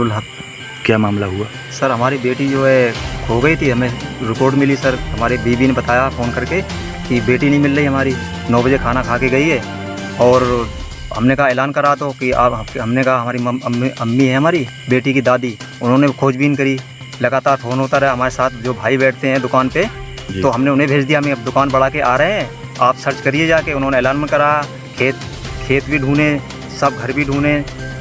नूरुल हक। क्या मामला हुआ? सर हमारी बेटी जो है खो गई थी, हमें रिपोर्ट मिली सर, हमारी बीवी ने बताया फ़ोन करके कि बेटी नहीं मिल रही हमारी, 9 बजे खाना खा के गई है। और हमने कहा ऐलान करा तो कि आप, हमने कहा हमारी अम्मी है हमारी बेटी की दादी, उन्होंने खोजबीन करी, लगातार फ़ोन होता रहा हमारे साथ जो भाई बैठते हैं दुकान पे, तो हमने उन्हें भेज दिया, हम अब दुकान बढ़ा के आ रहे हैं, आप सर्च करिए जाके। उन्होंने ऐलान करा, खेत भी ढूंढे, सब घर भी ढूंढे,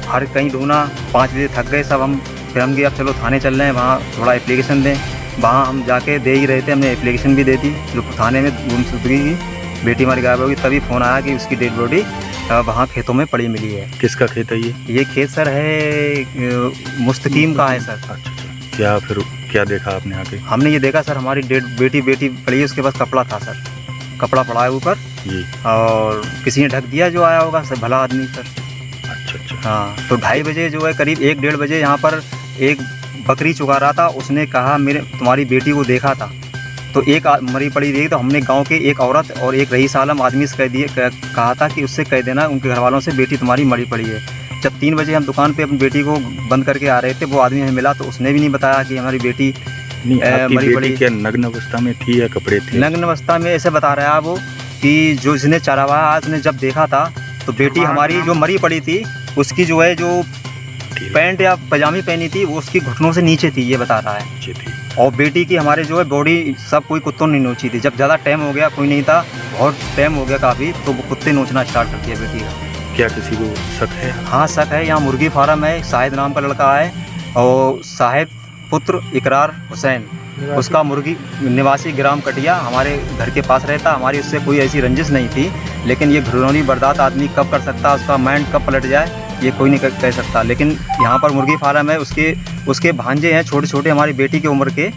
हर कहीं ढूंढा। 5 बजे थक गए सब हम, फिर हम गए अब चलो थाने चल रहे हैं, वहाँ थोड़ा एप्लीकेशन दें। वहाँ हम जाके दे ही रहे थे, हमने एप्लीकेशन भी दे दी जो थाने में गुमशुदगी की बेटी हमारी गायब होगी, तभी फ़ोन आया कि उसकी डेड बॉडी वहाँ खेतों में पड़ी मिली है। किसका खेत है ये? खेत सर है मुस्तकीम का है सर। अच्छा, क्या फिर क्या देखा आपने आके? हमने ये देखा सर हमारी डेड बेटी पड़ी है, उसके पास कपड़ा था सर, कपड़ा पड़ा है ऊपर जी, और किसी ने ढक दिया जो आया होगा सर, भला आदमी सर। अच्छा। हाँ, तो 2:30 बजे जो है करीब 1-1:30 बजे यहाँ पर एक बकरी चुगा रहा था, उसने कहा तुम्हारी बेटी को देखा था, तो एक मरी पड़ी देखी, तो हमने गांव के एक औरत और एक रईस आलम आदमी से कहा था कि उससे कह देना उनके घर वालों से बेटी तुम्हारी मरी पड़ी है। जब 3 बजे हम दुकान पे अपनी बेटी को बंद करके आ रहे थे, वो आदमी हमें मिला, तो उसने भी नहीं बताया कि हमारी बेटी मरी पड़ी। क्या नग्न अवस्था में थी या कपड़े थे? नग्न अवस्था में ऐसे बता रहा है वो कि जो इसने चरवाहा उसने जब देखा था, तो बेटी हमारी जो मरी पड़ी थी उसकी जो है जो पैंट या पजामी पहनी थी वो उसकी घुटनों से नीचे थी, ये बता रहा है। और बेटी की हमारे जो है बॉडी सब कोई कुत्तों ने नोची थी, जब ज़्यादा टाइम हो गया, कोई नहीं था, बहुत टाइम हो गया काफ़ी, तो वो कुत्ते नोचना स्टार्ट कर दिया बेटी का। क्या किसी को शक है? हाँ शक है, यहाँ मुर्गी फार्म है, शाहिद नाम का लड़का है, और साहिब पुत्र इकरार हुसैन, उसका मुर्गी निवासी ग्राम कटिया हमारे घर के पास रहता। हमारी उससे कोई ऐसी रंजिश नहीं थी, लेकिन ये घृणोनी बर्दाश्त आदमी कब कर सकता, उसका माइंड कब पलट जाए ये कोई नहीं कह सकता। लेकिन यहाँ पर मुर्गी फार्म है, उसके भांजे हैं छोटे छोटे हमारी बेटी की उम्र के,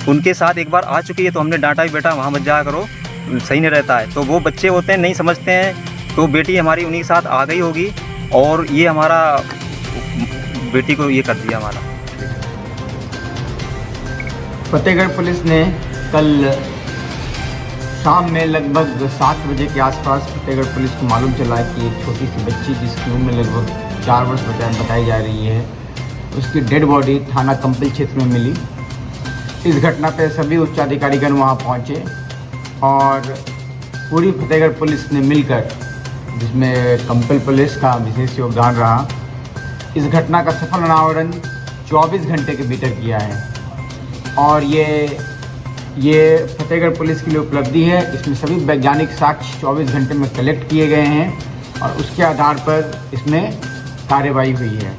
उनके साथ एक बार आ चुकी है, तो हमने डांटा भी बेटा वहाँ मत जाया करो, सही नहीं रहता है। तो वो बच्चे होते हैं नहीं समझते हैं, तो बेटी हमारी उन्हीं के साथ आ गई होगी और ये हमारा बेटी को ये कर दिया हमारा। फतेहगढ़ पुलिस ने कल शाम में लगभग 7 बजे के आसपास फतेहगढ़ पुलिस को मालूम चला कि एक छोटी सी बच्ची जिसकी उम्र लगभग 4 वर्ष बताई जा रही है, उसकी डेड बॉडी थाना कंपल क्षेत्र में मिली। इस घटना पर सभी उच्चाधिकारीगण वहां पहुंचे और पूरी फतेहगढ़ पुलिस ने मिलकर, जिसमें कंपल पुलिस का विशेष योगदान रहा, इस घटना का सफल अनावरण 24 घंटे के भीतर किया है। और ये फतेहगढ़ पुलिस के लिए उपलब्धि है। इसमें सभी वैज्ञानिक साक्ष्य 24 घंटे में कलेक्ट किए गए हैं और उसके आधार पर इसमें कार्रवाई हुई है।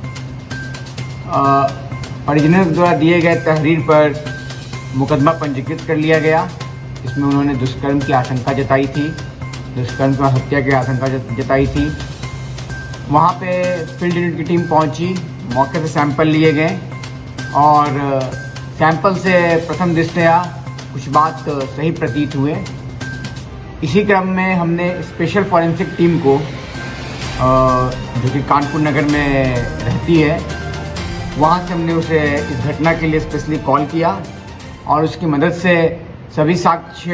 परिजनों द्वारा दिए गए तहरीर पर मुकदमा पंजीकृत कर लिया गया। इसमें उन्होंने दुष्कर्म की आशंका जताई थी, दुष्कर्म की हत्या की आशंका जताई थी। वहाँ पे फील्ड यूनिट की टीम पहुँची, मौके से सैंपल लिए गए और सैंपल से प्रथम दृष्टया कुछ बात सही प्रतीत हुए। इसी क्रम में हमने स्पेशल फॉरेंसिक टीम को, जो कि कानपुर नगर में रहती है, वहाँ से हमने उसे इस घटना के लिए स्पेशली कॉल किया और उसकी मदद से सभी साक्ष्य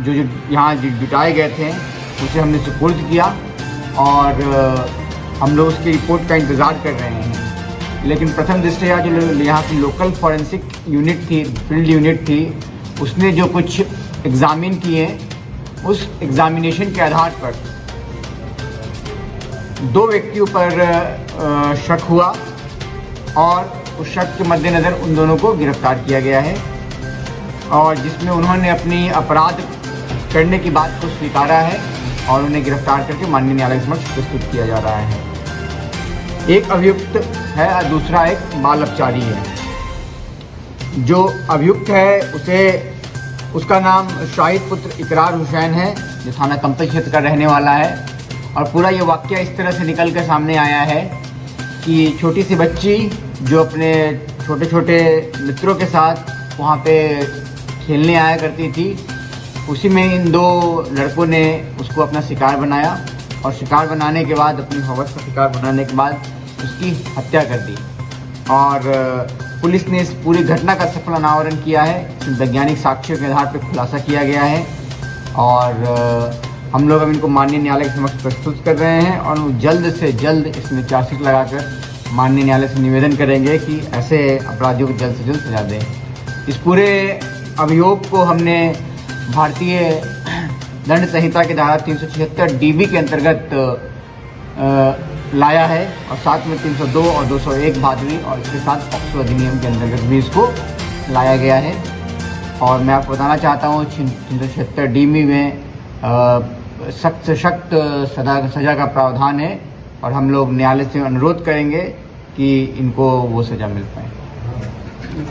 जो यहाँ जुटाए गए थे उसे हमने सुपुर्द किया और हम लोग उसकी रिपोर्ट का इंतज़ार कर रहे हैं। लेकिन प्रथम दृष्टया जो यहाँ की लोकल फॉरेंसिक यूनिट थी, फील्ड यूनिट थी, उसने जो कुछ एग्जामिन किए, उस एग्जामिनेशन के आधार पर 2 व्यक्तियों पर शक हुआ और उस शक के मद्देनज़र उन दोनों को गिरफ्तार किया गया है और जिसमें उन्होंने अपनी अपराध करने की बात को स्वीकारा है और उन्हें गिरफ्तार करके माननीय न्यायालय समक्ष प्रस्तुत किया जा रहा है। एक अभियुक्त है और दूसरा एक बाल अपचारी है। जो अभियुक्त है उसका नाम शाहिद पुत्र इकरार हुसैन है, जो थाना कंपल क्षेत्र का रहने वाला है। और पूरा ये वाक़या इस तरह से निकल कर सामने आया है कि छोटी सी बच्ची जो अपने छोटे छोटे मित्रों के साथ वहाँ पे खेलने आया करती थी, उसी में इन 2 लड़कों ने उसको अपना शिकार बनाया और शिकार बनाने के बाद, अपनी हवस का शिकार बनाने के बाद उसकी हत्या कर दी। और पुलिस ने इस पूरी घटना का सफल अनावरण किया है। इसमें वैज्ञानिक साक्ष्यों के आधार पर खुलासा किया गया है और हम लोग अब इनको माननीय न्यायालय के समक्ष प्रस्तुत कर रहे हैं और जल्द से जल्द इसमें चार्जशीट लगाकर माननीय न्यायालय से निवेदन करेंगे कि ऐसे अपराधियों को जल्द से जल्द सजा दें। इस पूरे अभियोग को हमने भारतीय दंड संहिता की धारा 376 DB के अंतर्गत लाया है और साथ में 302 और 201 भादवी और इसके साथ पॉक्सो अधिनियम के अंतर्गत भी इसको लाया गया है। और मैं आपको बताना चाहता हूँ 376 DB में सख्त से सख्त सजा का प्रावधान है और हम लोग न्यायालय से अनुरोध करेंगे कि इनको वो सजा मिल पाए।